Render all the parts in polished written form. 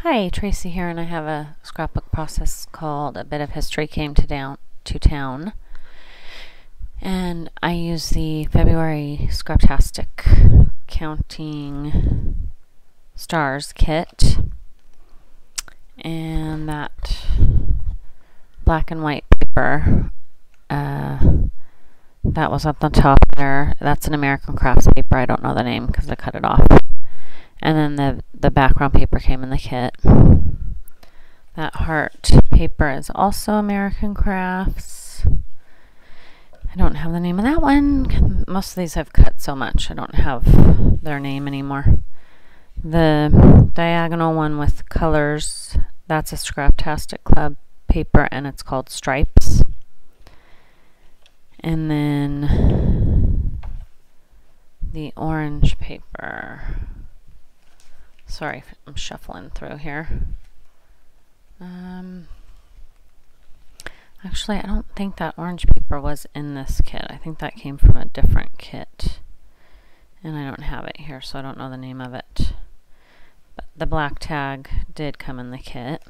Hi, Tracy here, and I have a scrapbook process called A Bit of History Came to Town. And I use the February Scraptastic Counting Stars kit. And that black and white paper, that was at the top there. That's an American Crafts paper. I don't know the name because I cut it off. And then the background paper came in the kit. That heart paper is also American Crafts. I don't have the name of that one. Most of these I've cut so much I don't have their name anymore. The diagonal one with colors, that's a Scraptastic Club paper, and it's called Stripes. And then the orange paper. Sorry, I'm shuffling through here. Actually, I don't think that orange paper was in this kit. I think that came from a different kit. And I don't have it here, so I don't know the name of it. But the black tag did come in the kit.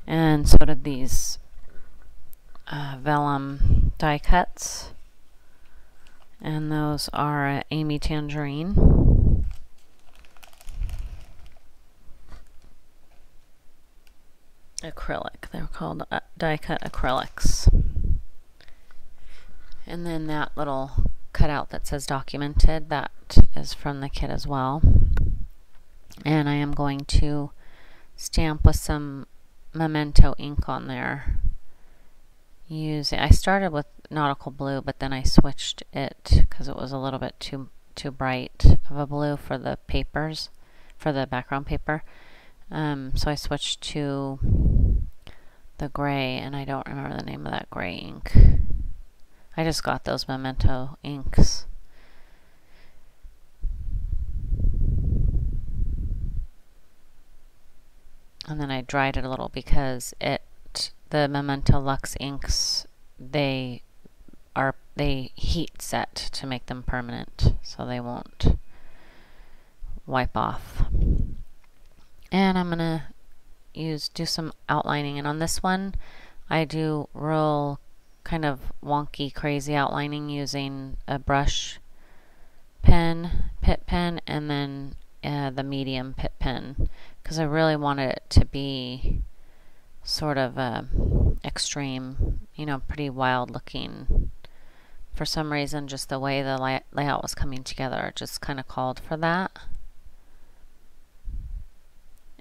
And so did these vellum die cuts. And those are Amy Tangerine. Acrylic. They're called die cut acrylics. And then that little cutout that says documented, that is from the kit as well. And I am going to stamp with some Memento ink on there. I started with nautical blue, but then I switched it because it was a little bit too bright of a blue for the papers, for the background paper. So I switched to the gray, and I don't remember the name of that gray ink. I just got those Memento inks. And then I dried it a little because the Memento Luxe inks, they heat set to make them permanent, so they won't wipe off. And I'm gonna do some outlining, and on this one I do real kind of wonky, crazy outlining using a brush pen, Pitt pen, and then the medium Pitt pen, because I really wanted it to be sort of extreme, pretty wild looking. For some reason, just the way the layout was coming together just kind of called for that.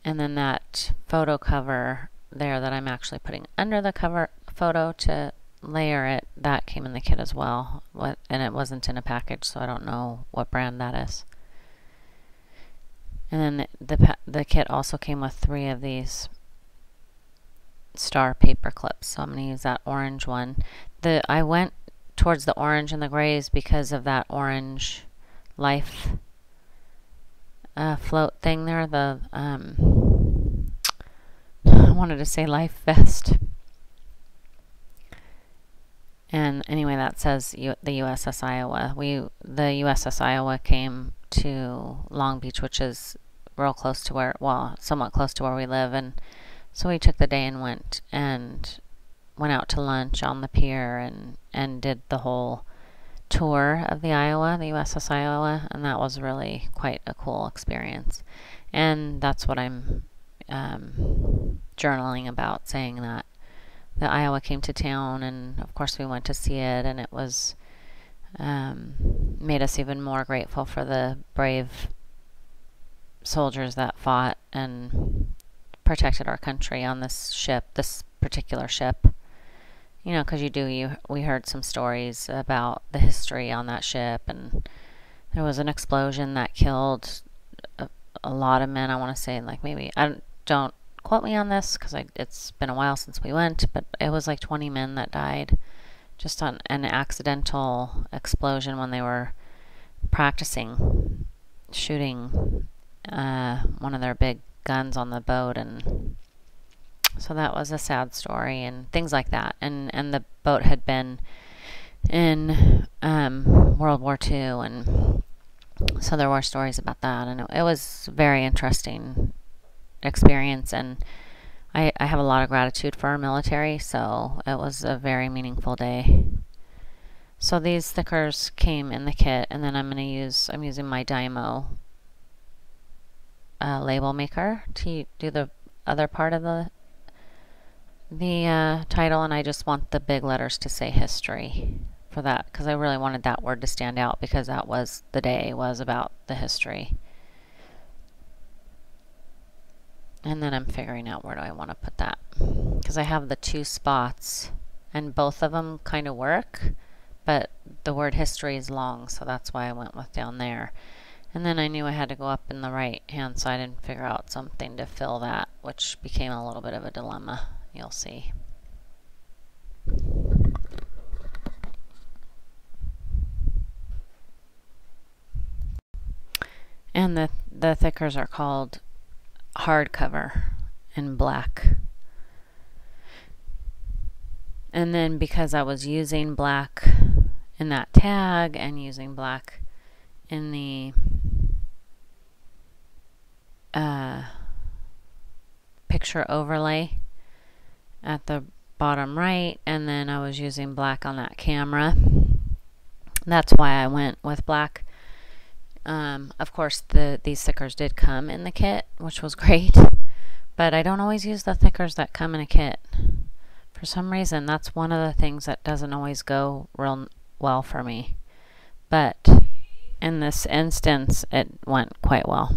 And then that photo cover there that I'm actually putting under the cover photo to layer it, that came in the kit as well. And it wasn't in a package, so I don't know what brand that is. And then the kit also came with 3 of these star paper clips, so I'm going to use that orange one. I went towards the orange and the grays because of that orange life float thing there. I wanted to say life vest. And anyway, that says the USS Iowa. The USS Iowa came to Long Beach, which is real close to somewhat close to where we live, and so we took the day and went out to lunch on the pier and did the whole tour of the Iowa, the USS Iowa, and that was really quite a cool experience. And that's what I'm journaling about, saying that the Iowa came to town, and of course we went to see it, and it was made us even more grateful for the brave soldiers that fought and protected our country on this particular ship. Because we heard some stories about the history on that ship, and there was an explosion that killed a lot of men. I want to say, like, maybe, don't quote me on this because it's been a while since we went, but it was like 20 men that died just on an accidental explosion when they were practicing shooting one of their big guns on the boat. And so that was a sad story and things like that. And the boat had been in World War II, and So there were stories about that, and it was a very interesting experience, and I have a lot of gratitude for our military, so it was a very meaningful day. So these stickers came in the kit, and then I'm using my Dymo label maker to do the other part of the title, and I just want the big letters to say history for that, because I really wanted that word to stand out, because that was the day was about the history. And then I'm figuring out where do I want to put that, because I have the two spots and both of them kind of work, but the word history is long, so that's why I went with down there. And then I knew I had to go up in the right hand side and figure out something to fill that, which became a little bit of a dilemma. You'll see. And the thickers are called hardcover in black. And then because I was using black in that tag and using black in the picture overlay at the bottom right, and then I was using black on that camera, that's why I went with black. Of course, these stickers did come in the kit, which was great, but I don't always use the stickers that come in a kit. For some reason, that's one of the things that doesn't always go real well for me. But in this instance, it went quite well.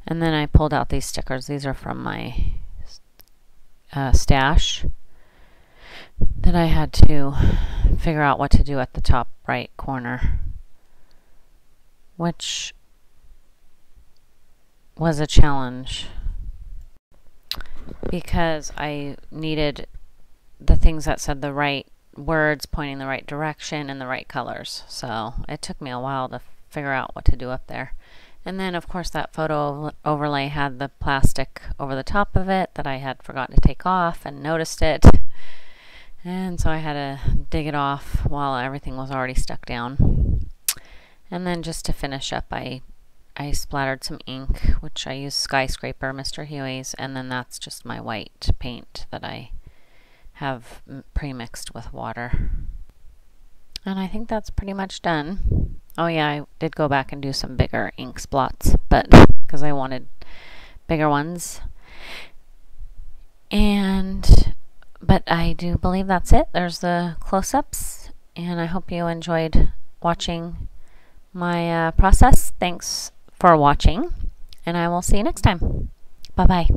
And then I pulled out these stickers. These are from my stash that I had to figure out what to do at the top right corner, which was a challenge because I needed the things that said the right words pointing the right direction and the right colors. So it took me a while to figure out what to do up there. And then of course that photo overlay had the plastic over the top of it that I had forgotten to take off and noticed it. And so I had to dig it off while everything was already stuck down. And then just to finish up, I splattered some ink, which I used Skyscraper, Mr. Huey's, and then that's just my white paint that I have pre-mixed with water. And I think that's pretty much done. Oh yeah, I did go back and do some bigger ink splots, but because I wanted bigger ones. But I do believe that's it. There's the close-ups, and I hope you enjoyed watching my process. Thanks for watching, and I will see you next time. Bye-bye.